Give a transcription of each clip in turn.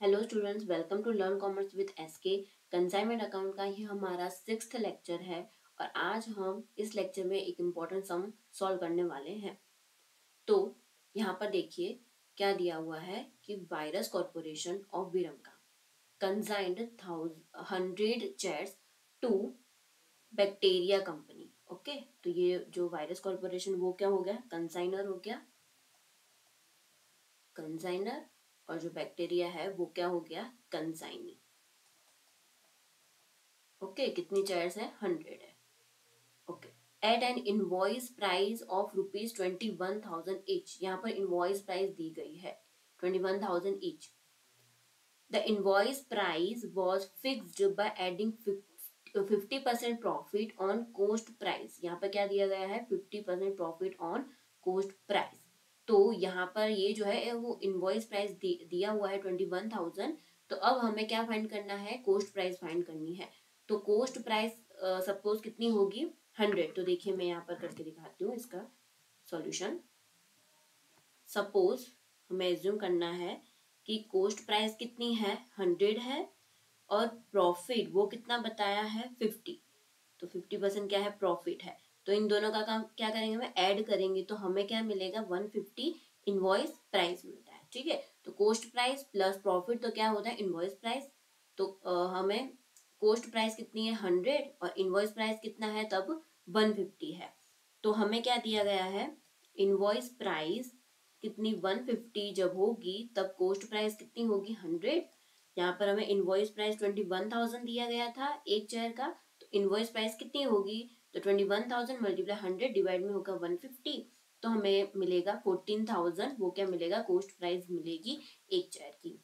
Hello students, welcome to learn commerce with SK. Consignment account का ही हमारा 6th lecture है और आज हम इस लेक्चर में एक इम्पॉर्टेंट सम सॉल्व करने वाले हैं। तो यहाँ पर देखिए क्या दिया हुआ है कि वायरस कॉर्पोरेशन ऑफ विरमका consigned 100 shares to bacteria company. Okay, तो ये जो वायरस कॉर्पोरेशन वो क्या हो गया, कंसाइनर हो गया, कंसाइनर, और जो बैक्टीरिया है वो क्या हो गया, कंसाइनी। ओके, कितनी चेयर्स है, 100 है। Okay, at an invoice price of ₹21,000 each. यहाँ पर इनवॉइस प्राइस दी गई है 21,000 each. The invoice price was fixed by adding 50% profit on cost price. यहाँ पर क्या दिया गया है, 50% प्रॉफिट ऑन कोस्ट प्राइस। तो यहाँ पर ये जो है वो इनवॉइस प्राइस दिया हुआ है 21,000। तो अब हमें क्या फाइंड करना है, कोस्ट प्राइस फाइंड करनी है। तो कोस्ट प्राइस सपोज कितनी होगी, 100। तो देखिए मैं यहाँ पर करके दिखाती हूँ इसका सॉल्यूशन। सपोज हमें एज्यूम करना है कि कोस्ट प्राइस कितनी है, 100 है, और प्रॉफिट वो कितना बताया है, 50। तो 50% क्या है, प्रॉफिट है। तो इन दोनों का काम क्या करेंगे, हम ऐड करेंगे तो हमें क्या मिलेगा, 150 इनवॉइस प्राइस मिलता है। ठीक है, तो कोस्ट प्राइस प्लस प्रॉफिट तो क्या होता है, इनवॉइस प्राइस। तो हमें कोस्ट प्राइस कितनी है, 100, और इनवॉइस प्राइस कितना है तब, 150 है। तो हमें क्या दिया गया है, इनवॉइस प्राइस कितनी, 150 जब होगी तब कोस्ट प्राइस कितनी होगी, 100। यहाँ पर हमें इनवॉइस प्राइस 21,000 दिया गया था एक चेयर का, तो इनवॉइस प्राइस कितनी होगी, तो 21,000 मल्टीप्लाई 100 डिवाइड में होगा 150, तो हमें मिलेगा 14,000। वो क्या मिलेगा, कोस्ट प्राइस मिलेगी एक चेयर की।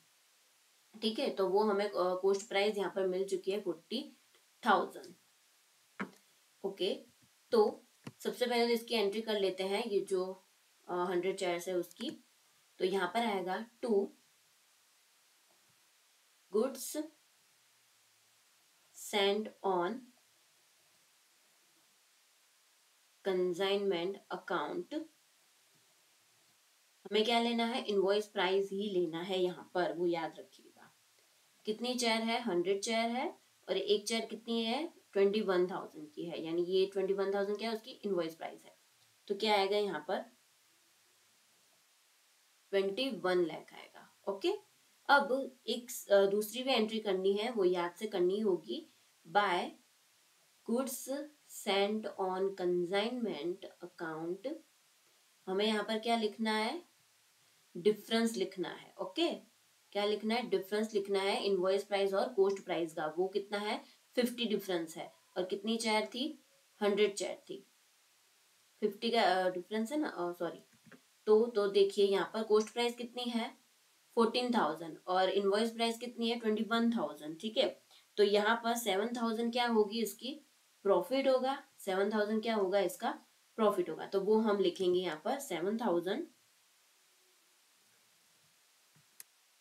ठीक है, तो वो हमें कोस्ट प्राइस यहाँ पर मिल चुकी है 40,000। ओके, तो सबसे पहले तो इसकी एंट्री कर लेते हैं, ये जो 100 चेयर्स है उसकी। तो यहाँ पर आएगा to goods send on consignment account. हमें क्या लेना है, इनवॉइस प्राइस ही लेना है यहाँ पर, वो याद रखिएगा। कितनी चेयर है, 100 चेयर है, और एक चेयर कितनी है, 21,000 की है, यानी ये 21,000 क्या है, उसकी इनवॉइस प्राइस है। तो क्या आएगा यहाँ पर, 21 लाख आएगा। ओके, अब एक दूसरी भी एंट्री करनी है, वो याद से करनी होगी। By goods sent on consignment account. हमें यहाँ पर क्या लिखना है, डिफरेंस लिखना है। ओके, क्या लिखना है, डिफरेंस लिखना है इनवॉइस प्राइस और कोस्ट प्राइस का। वो कितना है, 50 डिफरेंस है, और कितनी चेयर थी, 100 चेयर थी। 50 का डिफरेंस है ना, सॉरी। तो देखिए यहाँ पर कोस्ट प्राइस कितनी है, 14,000, और इनवॉइस प्राइस कितनी है, 21,000। ठीक है, तो यहाँ पर 7,000 क्या होगी, इसकी प्रॉफिट होगा। 7,000 क्या होगा, इसका प्रॉफिट होगा। तो वो हम लिखेंगे यहाँ पर 7,000।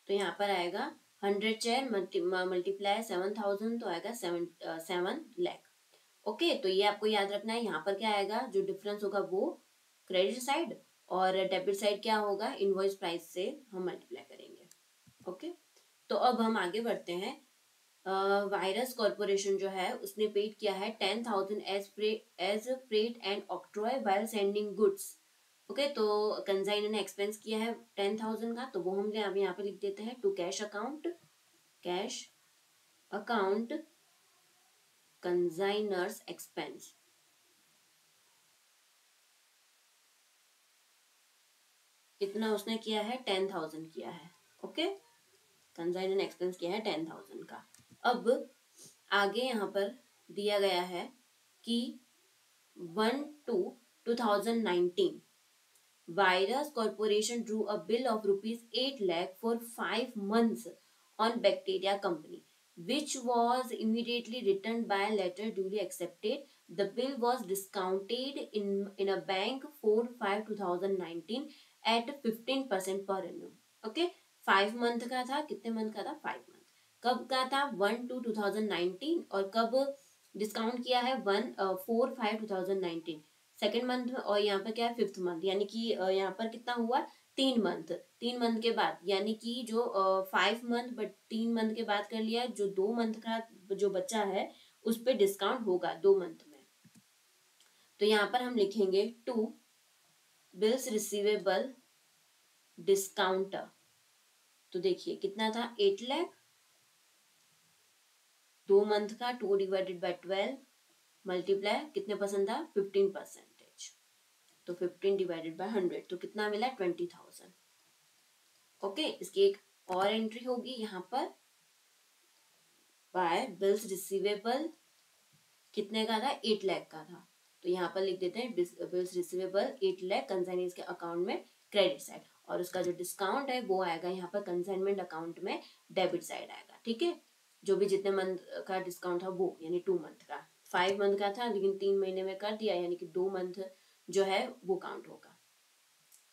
तो यहाँ पर आएगा 100 चेयर मल्टीप्लाई 7,000, तो आएगा 7 लाख। ओके, तो ये आपको याद रखना है। यहाँ पर क्या आएगा, जो डिफरेंस होगा वो क्रेडिट साइड, और डेबिट साइड क्या होगा, इनवॉइस प्राइस से हम मल्टीप्लाई करेंगे। ओके, तो अब हम आगे बढ़ते हैं। वायरस कॉर्पोरेशन जो है उसने पेड किया है 10,000 as freight and octroi while sending goods. Okay, तो कंसाइनर ने एक्सपेंस किया है 10,000 का, तो वो हम यहाँ पे लिख देते हैं to cash account consignor's expense. कितना उसने किया है, 10,000 किया है। ओके, कंसाइनर ने एक्सपेंस किया है 10,000 का। अब आगे यहाँ पर दिया गया है कि 1/2/2019 Virus Corporation drew a bill of ₹8 lakh for 5 months on Bacteria Company, which was immediately returned by letter duly accepted. The bill was discounted in a bank 4/5/2019 at 15% per annum. Okay, 5 month का था, कितने month का था, 5 month. कब का था, 1/2/2019, और कब डिस्काउंट किया है, 4/5/2019 सेकेंड मंथ में, और यहाँ पर क्या है, 5th मंथ, यानी कि यहाँ पर कितना हुआ, 3 मंथ। 3 मंथ के बाद, यानी कि जो 5 मंथ बट 3 मंथ के बाद कर लिया, जो 2 मंथ का जो बचा है उस पे डिस्काउंट होगा 2 मंथ में। तो यहाँ पर हम लिखेंगे टू बिल्स रिसीवेबल डिस्काउंट। तो देखिए कितना था 8 लाख, 2 मंथ का 2/12 मल्टीप्लाई कितने परसेंट था 15%। तो 15/100 तो कितना मिला 20,000। ओके, इसकी एक और एंट्री होगी यहाँ पर, बाय बिल्स रिसीवेबल कितने का था 8 लाख का था, तो यहाँ पर लिख देते हैं बिल्स रिसीवेबल 8 लाख कंसाइनीज के अकाउंट में क्रेडिट साइड, और उसका जो डिस्काउंट है वो आएगा यहाँ पर कंसाइनमेंट अकाउंट में डेबिट साइड आएगा। ठीक है, जो भी जितने मंथ का डिस्काउंट था वो, यानी 2 मंथ का, 5 मंथ का था लेकिन 3 महीने में कर दिया, यानी कि 2 मंथ जो है वो काउंट होगा।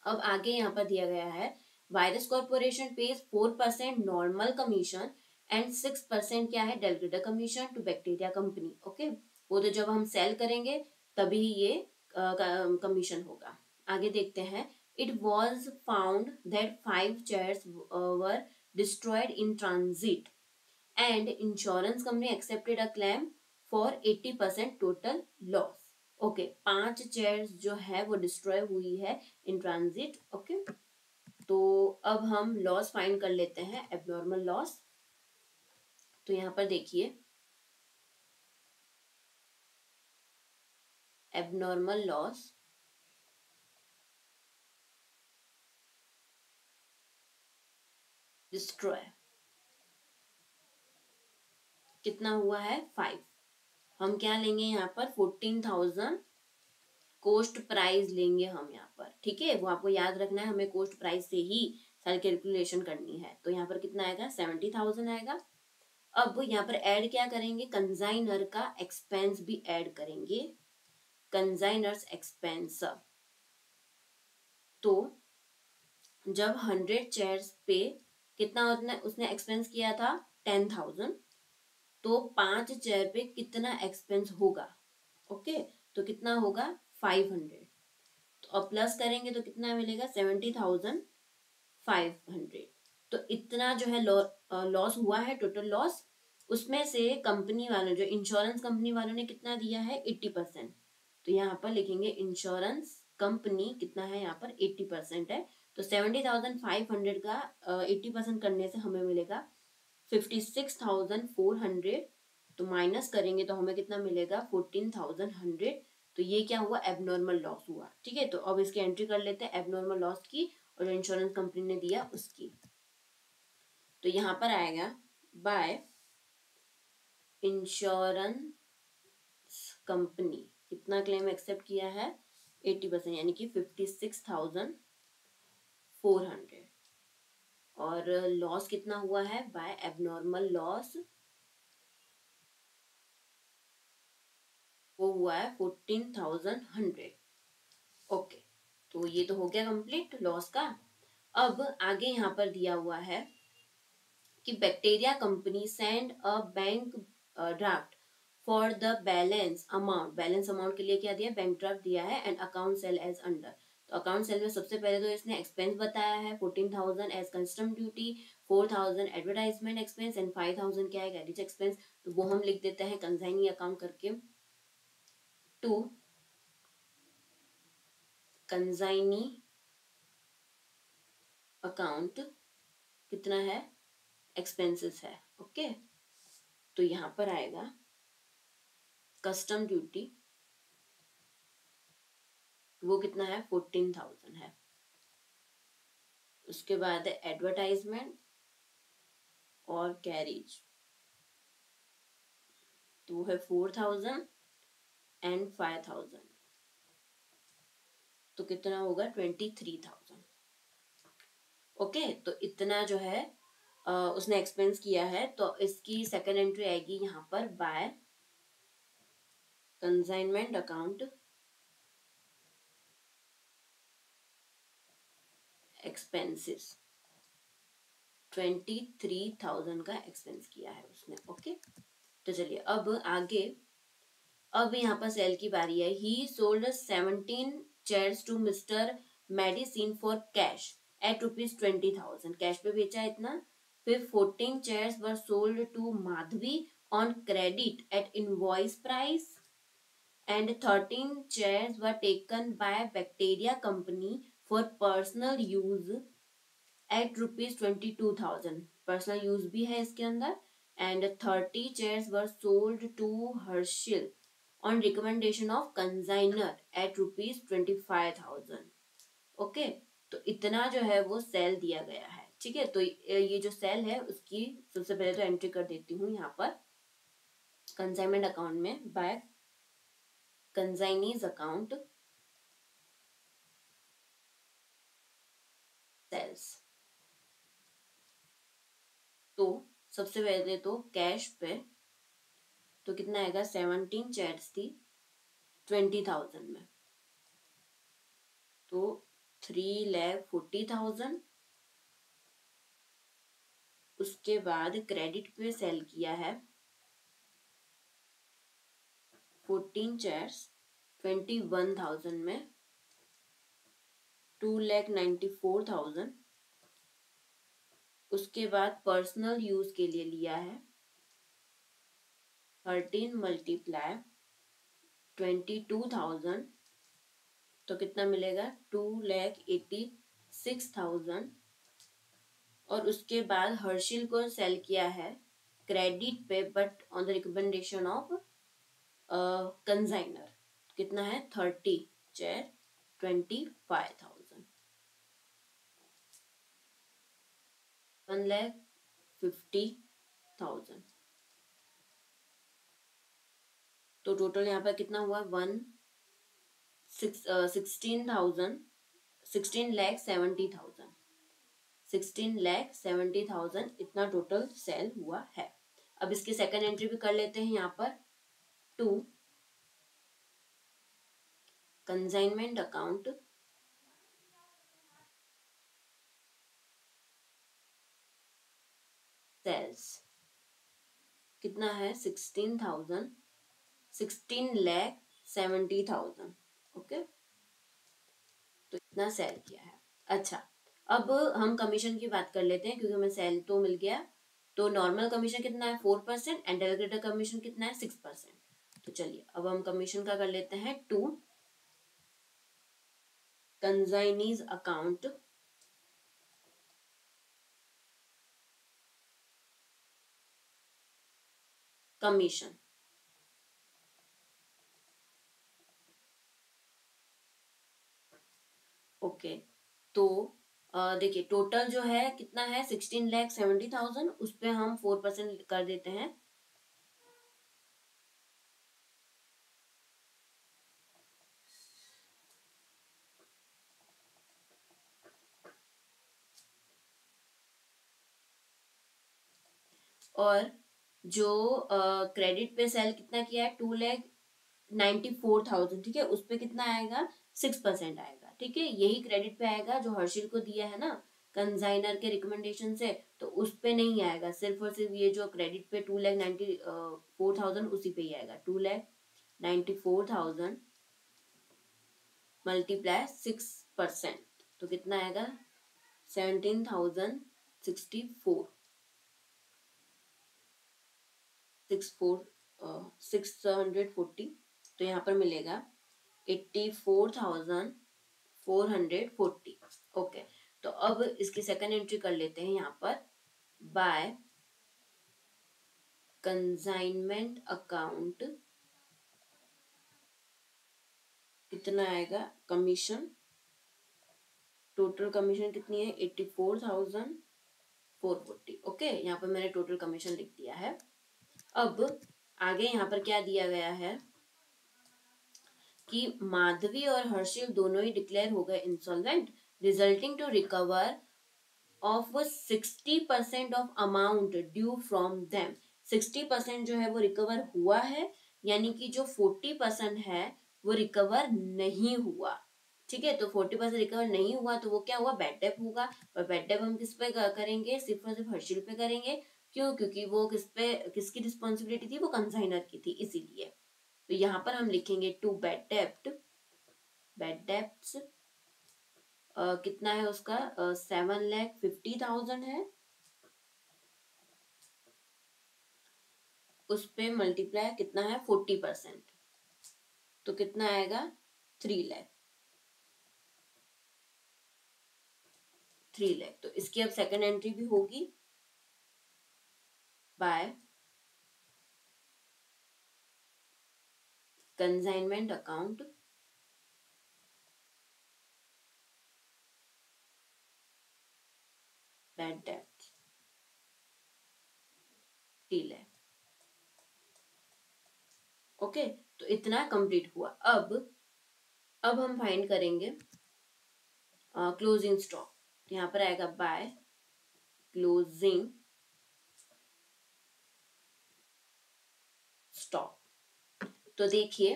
अब आगे यहाँ पर दिया गया है Virus Corporation pays 4% normal commission and 6% क्या है delegator commission to bacteria company. Okay, वो तो जब हम सेल करेंगे तभी ये कमीशन होगा। आगे देखते हैं, it was found that 5 chairs were destroyed in transit and insurance company accepted a claim for 80% total loss. Okay, 5 chairs जो है वो डिस्ट्रॉय हुई है इन ट्रांजिट। ओके, तो अब हम लॉस फाइंड कर लेते हैं, एबनॉर्मल लॉस। तो यहाँ पर देखिए एबनॉर्मल लॉस डिस्ट्रॉय कितना हुआ है 5। हम क्या लेंगे यहाँ पर 14,000 कोस्ट प्राइस लेंगे हम यहाँ पर। ठीक है, वो आपको याद रखना है, हमें कोस्ट प्राइस से ही सारी कैलकुलेशन करनी है। तो यहाँ पर कितना आएगा 70,000 आएगा। अब यहाँ पर ऐड क्या करेंगे, कंजाइनर का एक्सपेंस भी ऐड करेंगे, कंजाइनर्स एक्सपेंस। तो जब 100 चेयर्स पे कितना उसने एक्सपेंस किया था 10,000, तो 5 चेयर पे कितना एक्सपेंस होगा। ओके, तो कितना होगा 500। तो अब प्लस करेंगे तो कितना मिलेगा 70,500। तो इतना जो है लॉस हुआ है, टोटल लॉस। उसमें से कंपनी वालों, जो इंश्योरेंस कंपनी वालों ने कितना दिया है 80%। तो यहाँ पर लिखेंगे इंश्योरेंस कंपनी कितना है, यहाँ पर 80% है। तो 70,500 का 80% करने से हमें मिलेगा 56,400। तो माइनस करेंगे तो हमें कितना मिलेगा 14,100। तो ये क्या हुआ एबनॉर्मल लॉस हुआ। ठीक है, तो अब इसकी एंट्री कर लेते हैं एबनॉर्मल लॉस की और जो इंश्योरेंस कंपनी ने दिया उसकी। तो यहाँ पर आएगा बाय इंश्योरेंस कंपनी कितना क्लेम एक्सेप्ट किया है 80%, यानी कि 56,400। और लॉस कितना हुआ है बाय एबनॉर्मल लॉस, वो हुआ है 14,100। ओके, तो ये तो हो गया कंप्लीट लॉस का। अब आगे यहाँ पर दिया हुआ है कि Bacteria Company send a bank draft for the balance amount. Balance amount के लिए क्या दिया, बैंक ड्राफ्ट दिया है and account sale as under. तो अकाउंट सेल में सबसे पहले तो इसने एक्सपेंस बताया है 14,000 as custom duty, 4,000 advertisement expense and 5,000 क्या है क्रेडिट एक्सपेंस। तो वो हम लिख देते हैं कंसाइनी अकाउंट करके, टू कंसाइनी अकाउंट कितना है एक्सपेंसेस है। ओके, तो यहाँ पर आएगा कस्टम ड्यूटी, वो कितना है 14,000 है। उसके बाद है एडवर्टाइजमेंट और कैरिज, तो वो है 4,000 एंड 5,000, तो कितना होगा 23,000। ओके, तो इतना जो है उसने एक्सपेंस किया है। तो इसकी सेकंड एंट्री आएगी यहाँ पर बाय कंसाइनमेंट अकाउंट एक्सपेंसेस, 23,000 का एक्सपेंस किया है उसने। ओके, तो चलिए अब आगे, अब यहाँ पर सेल की बारी है। He sold 17 chairs to mister Medicine for cash at ₹20,000, cash पे बेचा इतना। फिर 14 chairs were sold to Madhavi on credit at invoice price and 13 chairs were taken by bacteria company for personal use at ₹22,000, personal use भी है इसके अंदर। and 30 chairs were sold to Herschel on recommendation of consignor at ₹25,000। Okay, तो इतना जो है वो cell दिया गया है। ठीक है, तो ये जो सेल है उसकी सबसे पहले तो एंट्री कर देती हूँ यहाँ पर कंसाइनमेंट अकाउंट में बाय कंसाइनीज अकाउंट सेल्स। तो सबसे पहले तो कैश पे तो कितना आएगा, 17 चेयर्स थी 20,000 में, तो 3,40,000। उसके बाद क्रेडिट पे सेल किया है 14 चेयर्स 21,000 में, 2,94,000। उसके बाद पर्सनल यूज के लिए लिया है 13 मल्टीप्लाई 22,000, तो कितना मिलेगा, 2,86,000। और उसके बाद हर्शिल को सेल किया है क्रेडिट पे but on the recommendation of consignor, कितना है 30 चेयर 25,000, 1,50,000। तो टोटल यहाँ पर कितना हुआ, 16,70,000 इतना टोटल सेल हुआ है। अब इसकी सेकंड एंट्री भी कर लेते हैं यहाँ पर, टू कंसाइनमेंट अकाउंट सेल्स, कितना है 16,70,000। ओके, तो इतना सेल किया है। अच्छा, अब हम कमीशन की बात कर लेते हैं क्योंकि हमें सेल तो मिल गया। तो नॉर्मल कमीशन कितना है 4% एंड डेलीगेटेड कमीशन कितना है 6%। तो चलिए अब हम कमीशन का कर लेते हैं, to consignee's account commission. Okay, तो देखिए टोटल जो है कितना है 16,70,000, उस पर हम 4% कर देते हैं। और जो क्रेडिट पे सेल कितना किया है 2,94,000, ठीक है, उस पे कितना आएगा 6% आएगा। ठीक है, यही क्रेडिट पे आएगा जो हर्षिल को दिया है ना कंसाइनर के रिकमेंडेशन से, तो उस पे नहीं आएगा, सिर्फ और सिर्फ ये जो क्रेडिट पे 2,94,000 उसी पे ही आएगा। 2,94,000 मल्टीप्लाई 6%, तो कितना आएगा 17,064 640। तो यहाँ पर मिलेगा 84,440। ओके, तो अब इसकी सेकंड एंट्री कर लेते हैं यहाँ पर, बाय कंसाइनमेंट अकाउंट कितना आएगा कमीशन, टोटल कमीशन कितनी है 84,440। ओके, यहाँ पर मैंने टोटल कमीशन लिख दिया है। अब आगे यहाँ पर क्या दिया गया है कि माधवी और हर्षिल दोनों ही डिक्लेयर हो गए insolvent, resulting to recover of 60% of amount due from them. 60% जो है वो रिकवर हुआ है, यानी कि जो 40% है वो रिकवर नहीं हुआ। ठीक है, तो 40% रिकवर नहीं हुआ तो वो क्या हुआ, बैड डेट होगा। और बैड डेट हम किस पे करेंगे, सिर्फ और सिर्फ हर्षिल पे करेंगे। क्यों, क्योंकि वो किसकी रिस्पॉन्सिबिलिटी थी, वो कंसाइनर की थी, इसीलिए। तो यहाँ पर हम लिखेंगे टू बैड डेप्ट कितना है उसका 7,50,000 है, उस पे मल्टीप्लाई कितना है 40%, तो कितना आएगा 3 लाख। 3 लाख, तो इसकी अब सेकंड एंट्री भी होगी by consignment account bad debt 3 lakh. Okay, तो इतना कंप्लीट हुआ। अब हम फाइंड करेंगे क्लोजिंग स्टॉक। यहाँ पर आएगा बाय क्लोजिंग स्टॉक। तो देखिए,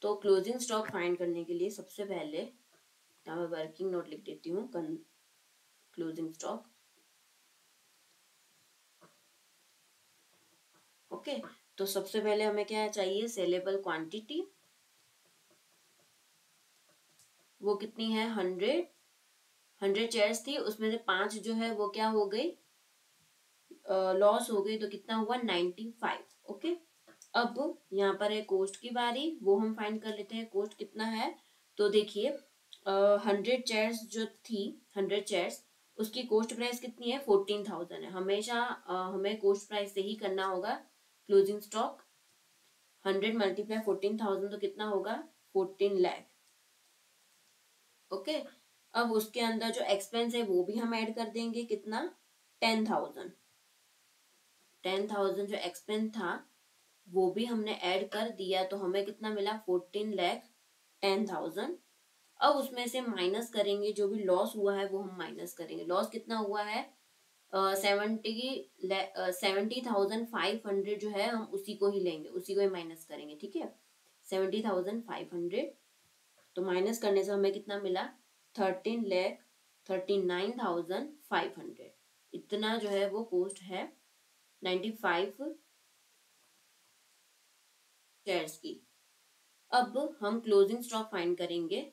तो क्लोजिंग स्टॉक फाइंड करने के लिए सबसे पहले यहाँ मैं वर्किंग नोट लिख देती हूँ क्लोजिंग स्टॉक। ओके, तो सबसे पहले हमें क्या चाहिए, सेलेबल क्वांटिटी, वो कितनी है 100 चेयर्स थी, उसमें से 5 जो है वो क्या हो गई, लॉस हो गई, तो कितना हुआ 95। ओके, अब यहाँ पर है कोस्ट की बारी, वो हम फाइंड कर लेते हैं कोस्ट कितना है। तो देखिए 100 चेयर्स जो थी, 100 चेयर्स, उसकी कोस्ट प्राइस कितनी है 14,000 है। हमेशा हमें कोस्ट प्राइस से ही करना होगा क्लोजिंग स्टॉक। 100 मल्टीप्लाई 14,000 तो कितना होगा 14 लाख। ओके, अब उसके अंदर जो एक्सपेंस है वो भी हम ऐड कर देंगे, कितना 10,000। 10,000 जो एक्सपेंस था वो भी हमने ऐड कर दिया, तो हमें कितना मिला 14,10,000। अब उसमें से माइनस करेंगे, जो भी लॉस हुआ है वो हम माइनस करेंगे। लॉस कितना हुआ है 70,500 जो है, हम उसी को ही लेंगे, उसी को ही माइनस करेंगे। ठीक है, 70,500, तो माइनस करने से हमें कितना मिला 13,39,500। इतना जो है वो कोस्ट है 95 शेयर्स की। अब हम क्लोजिंग स्टॉक फाइंड करेंगे,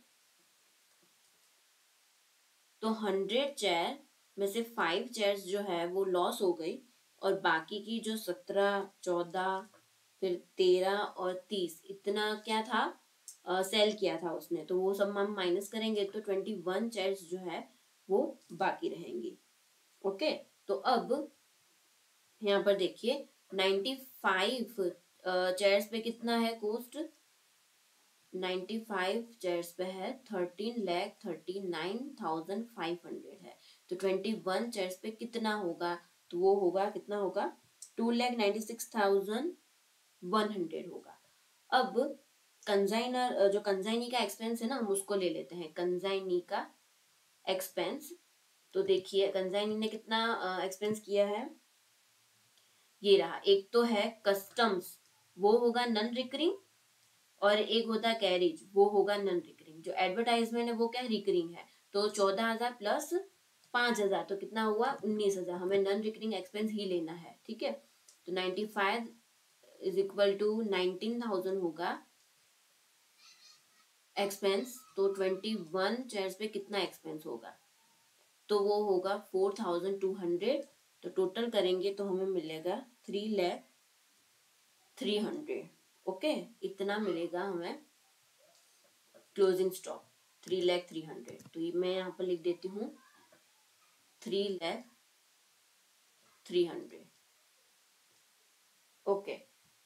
तो 100 चेयर में से 5 चेयर्स जो है वो लॉस हो गई, और बाकी की जो 17, 14, फिर 13 और 30 इतना क्या था सेल किया था उसने, तो वो सब हम माइनस करेंगे, तो 21 चेयर्स जो है वो बाकी रहेंगी। ओके, तो अब यहाँ पर देखिए 95 चेयर्स पे कितना है कोस्ट, 95 चेयर्स पे है 13,39,500 है, तो 21 चेयर्स पे कितना होगा, तो वो होगा कितना होगा 2,96,100 होगा। अब कंजाइनर जो कंजाइनी का एक्सपेंस है ना, हम उसको ले लेते हैं, कंजाइनी का एक्सपेंस। तो देखिए कंजाइनी ने कितना एक्सपेंस किया है, ये रहा। एक तो है कस्टम्स, वो होगा नॉन रिकरिंग, और एक होता है कैरिज, वो होगा नॉन रिकरिंग। जो एडवर्टाइजमेंट है वो क्या रिकरिंग है, तो 14,000 प्लस 5,000 तो कितना हुआ 19,000। हमें नॉन रिकरिंग एक्सपेंस ही लेना है। ठीक है, तो 95 इज इक्वल टू 19,000 होगा एक्सपेंस, तो 21 चेयर्स पे कितना एक्सपेंस होगा, तो वो होगा 4,200। तो टोटल करेंगे तो हमें मिलेगा 3,03,000। ओके, इतना मिलेगा हमें क्लोजिंग स्टॉक 3,03,000। तो ये मैं यहाँ पर लिख देती हूँ 3,03,000। ओके,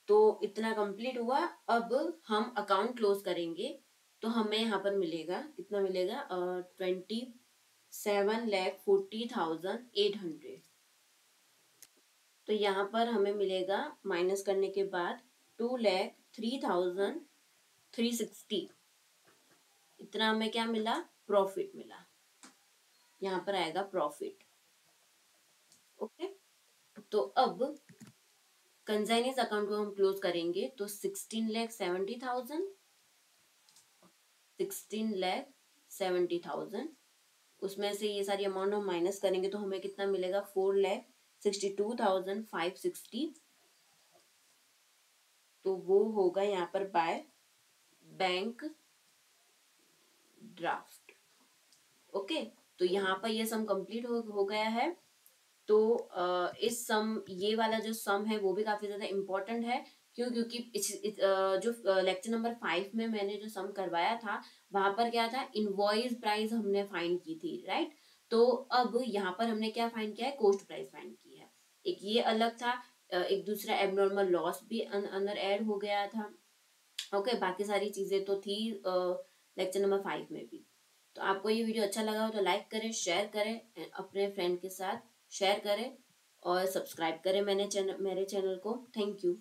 तो इतना कंप्लीट हुआ। अब हम अकाउंट क्लोज करेंगे, तो हमें यहाँ पर मिलेगा कितना मिलेगा 27,40,800। तो यहाँ पर हमें मिलेगा माइनस करने के बाद 2,03,360। इतना हमें क्या मिला, प्रॉफिट मिला। यहाँ पर आएगा प्रॉफिट। ओके, तो अब कंसाइनीज अकाउंट को हम क्लोज करेंगे, तो 16,70,000, 16,70,000, उसमें से ये सारी अमाउंट हम माइनस करेंगे, तो हमें कितना मिलेगा 4,62,560। तो वो होगा यहाँ पर बाय बैंक ड्राफ्ट। ओके, तो यहाँ पर ये सम कंप्लीट हो गया है। तो इस सम, ये वाला जो सम है वो भी काफी ज्यादा इम्पोर्टेंट है। क्यों? क्योंकि जो लेक्चर नंबर 5 में मैंने जो सम करवाया था, वहां पर क्या था, इनवॉइस प्राइस हमने फाइंड की थी, राइट। तो अब यहाँ पर हमने क्या फाइंड किया है, कॉस्ट प्राइस फाइंड की है। एक ये अलग था, एक दूसरा एबनॉर्मल लॉस भी अंदर ऐड हो गया था। ओके, बाकी सारी चीजें तो थी लेक्चर नंबर 5 में भी। तो आपको ये वीडियो अच्छा लगा हो तो लाइक करें, शेयर करें, अपने फ्रेंड के साथ शेयर करें और सब्सक्राइब करें मेरे चैनल को। Thank you.